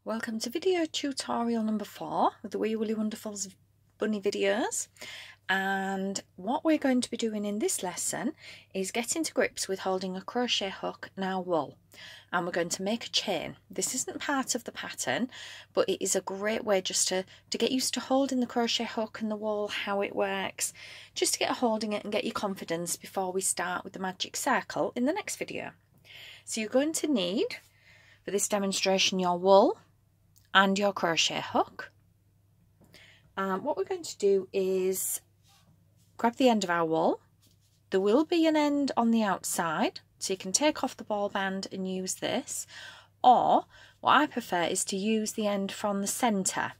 Welcome to video tutorial number 4 of the Wee Woolly Wonderfuls bunny videos. And what we're going to be doing in this lesson is getting to grips with holding a crochet hook and our wool. And we're going to make a chain. This isn't part of the pattern, but it is a great way just to get used to holding the crochet hook and the wool, how it works, just to get holding it and get your confidence before we start with the magic circle in the next video. So you're going to need, for this demonstration, your wool and your crochet hook. What we're going to do is grab the end of our wool. There will be an end on the outside, so you can take off the ball band and use this, or what I prefer is to use the end from the centre.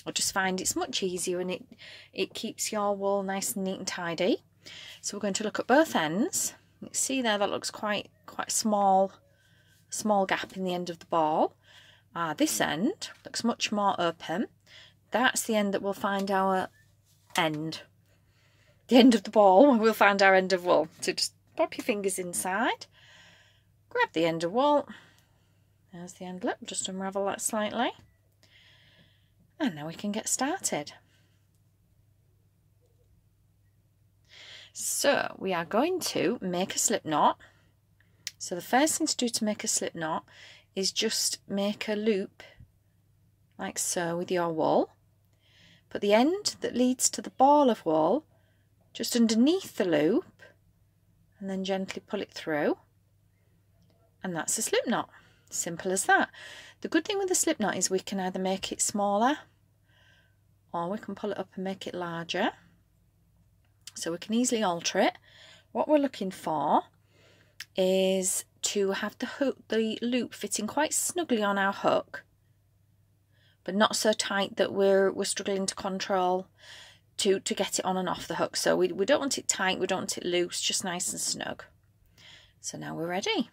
I just find it's much easier and it keeps your wool nice and neat and tidy. So we're going to look at both ends. You can see there that looks quite small gap in the end of the ball. This end looks much more open. That's the end that we'll find our end. The end of the ball where we'll find our end of wool. So just pop your fingers inside, grab the end of wool. There's the end lip, just unravel that slightly. And now we can get started. So we are going to make a slip knot. So the first thing to do to make a slip knot is just make a loop like so with your wool. Put the end that leads to the ball of wool just underneath the loop and then gently pull it through, and that's a slip knot. Simple as that. The good thing with the slip knot is we can either make it smaller or we can pull it up and make it larger, so we can easily alter it. What we're looking for is to have the loop fitting quite snugly on our hook, but not so tight that we're struggling to control to get it on and off the hook. So we don't want it tight, we don't want it loose, just nice and snug. So now we're ready.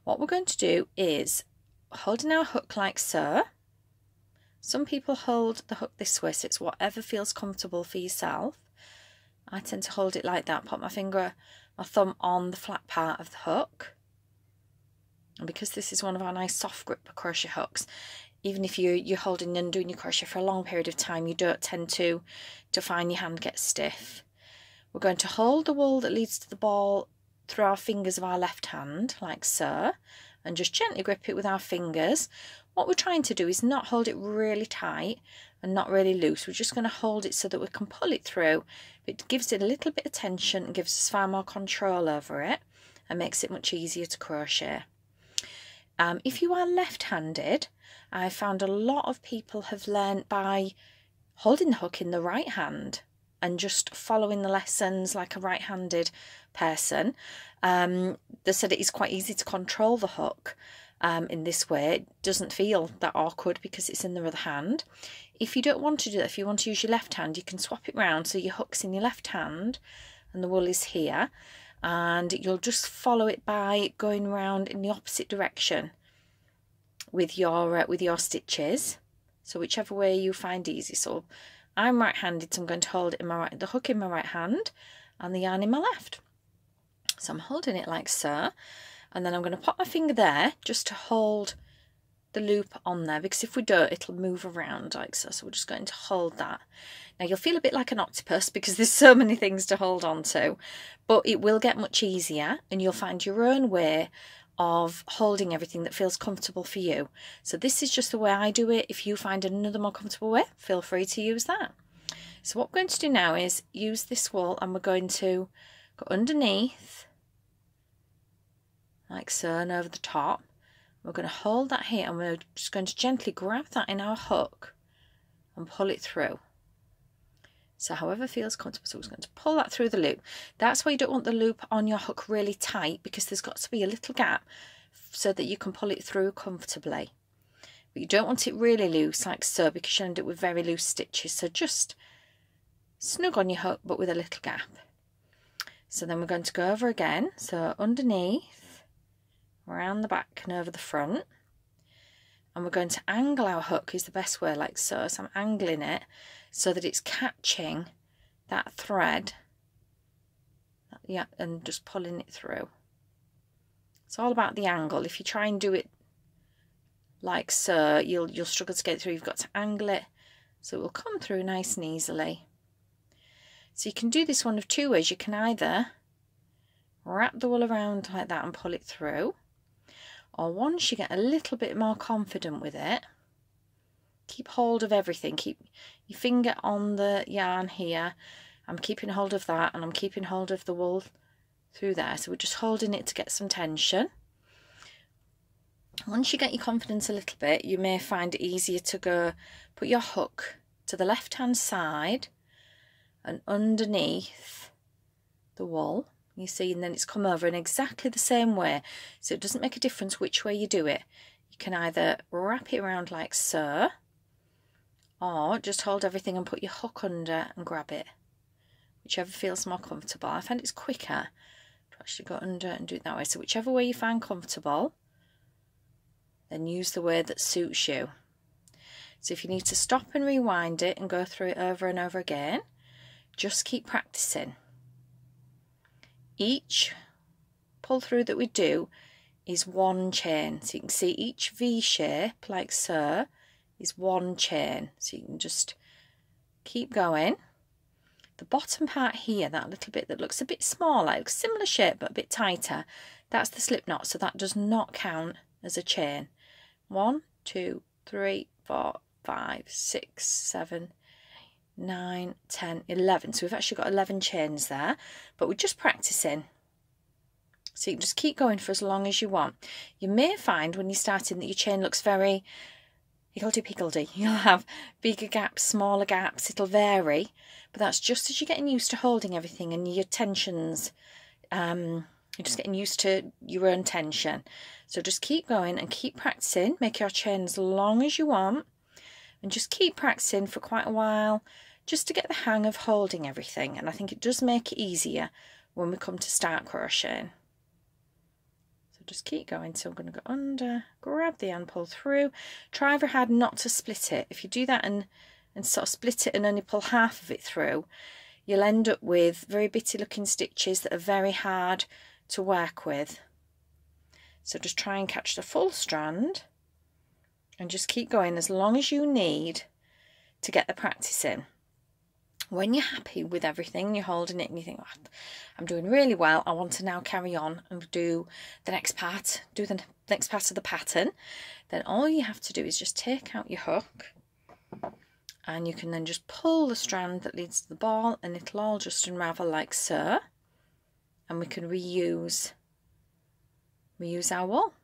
What we're going to do is holding our hook like so. Some people hold the hook this way, so it's whatever feels comfortable for yourself. I tend to hold it like that, put my thumb on the flat part of the hook. And because this is one of our nice soft grip crochet hooks, even if you're holding and doing your crochet for a long period of time, you don't tend to find your hand get stiff. We're going to hold the wool that leads to the ball through our fingers of our left hand, like so, and just gently grip it with our fingers. What we're trying to do is not hold it really tight and not really loose. We're just going to hold it so that we can pull it through. It gives it a little bit of tension and gives us far more control over it and makes it much easier to crochet. If you are left-handed, I found a lot of people have learned by holding the hook in the right hand and just following the lessons like a right-handed person. They said it is quite easy to control the hook in this way. It doesn't feel that awkward because it's in the other hand. If you don't want to do that, if you want to use your left hand, you can swap it round so your hook's in your left hand and the wool is here, and you'll just follow it by going round in the opposite direction with your stitches. So whichever way you find easy. So I'm right-handed, so I'm going to hold it in the hook in my right hand and the yarn in my left. So I'm holding it like so, and then I'm going to pop my finger there just to hold the loop on there, because if we don't, it'll move around like so. So we're just going to hold that. Now you'll feel a bit like an octopus because there's so many things to hold on to, but it will get much easier and you'll find your own way of holding everything that feels comfortable for you. So this is just the way I do it. If you find another more comfortable way, feel free to use that. So what we're going to do now is use this wool and we're going to go underneath like so and over the top. We're going to hold that here and we're just going to gently grab that in our hook and pull it through. So however feels comfortable. So we're going to pull that through the loop. That's why you don't want the loop on your hook really tight, because there's got to be a little gap so that you can pull it through comfortably. But you don't want it really loose like so, because you end up with very loose stitches. So just snug on your hook but with a little gap. So then we're going to go over again. So underneath, around the back and over the front, and we're going to angle our hook is the best way, like so. So I'm angling it so that it's catching that thread, yeah, and just pulling it through. It's all about the angle. If you try and do it like so, you'll struggle to get through. You've got to angle it so it will come through nice and easily. So you can do this one of two ways. You can either wrap the wool around like that and pull it through, or once you get a little bit more confident with it, keep hold of everything. Keep your finger on the yarn here. I'm keeping hold of that, and I'm keeping hold of the wool through there. So we're just holding it to get some tension. Once you get your confidence a little bit, you may find it easier to go put your hook to the left hand side and underneath the wool, you see, and then it's come over in exactly the same way. So it doesn't make a difference which way you do it. You can either wrap it around like so, or just hold everything and put your hook under and grab it, whichever feels more comfortable. I find it's quicker to actually go under and do it that way. So whichever way you find comfortable, then use the way that suits you. So if you need to stop and rewind it and go through it over and over again, just keep practicing. Each pull through that we do is one chain. So you can see each V shape, like so, is one chain. So you can just keep going. The bottom part here, that little bit that looks a bit smaller, looks similar shape but a bit tighter, that's the slip knot, so that does not count as a chain. 1, 2, 3, 4, 5, 6, 7, 9, 10, 11. So we've actually got 11 chains there, but we're just practicing. So you can just keep going for as long as you want. You may find when you're starting that your chain looks very higgledy-piggledy. You'll have bigger gaps, smaller gaps, it'll vary, but that's just as you're getting used to holding everything and your tensions. You're just getting used to your own tension. So just keep going and keep practicing. Make your chain as long as you want and just keep practicing for quite a while just to get the hang of holding everything. And I think it does make it easier when we come to start crocheting. So just keep going. So I'm going to go under, grab the yarn, pull through. Try very hard not to split it. If you do that and sort of split it and only pull half of it through, you'll end up with very bitty looking stitches that are very hard to work with. So just try and catch the full strand and just keep going as long as you need to get the practice in. When you're happy with everything, you're holding it and you think, oh, I'm doing really well, I want to now carry on and do the next part, of the pattern, then all you have to do is just take out your hook and you can then just pull the strand that leads to the ball and it'll all just unravel like so. And we can reuse our wool.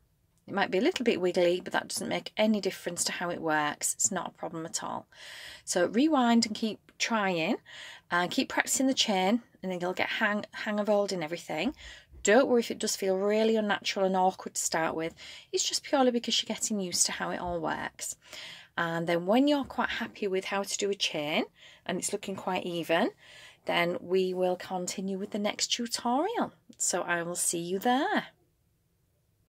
It might be a little bit wiggly, but that doesn't make any difference to how it works. It's not a problem at all. So rewind and keep trying and keep practicing the chain and then you'll get hang of holding everything. Don't worry if it does feel really unnatural and awkward to start with. It's just purely because you're getting used to how it all works. And then when you're quite happy with how to do a chain and it's looking quite even, then we will continue with the next tutorial. So I will see you there.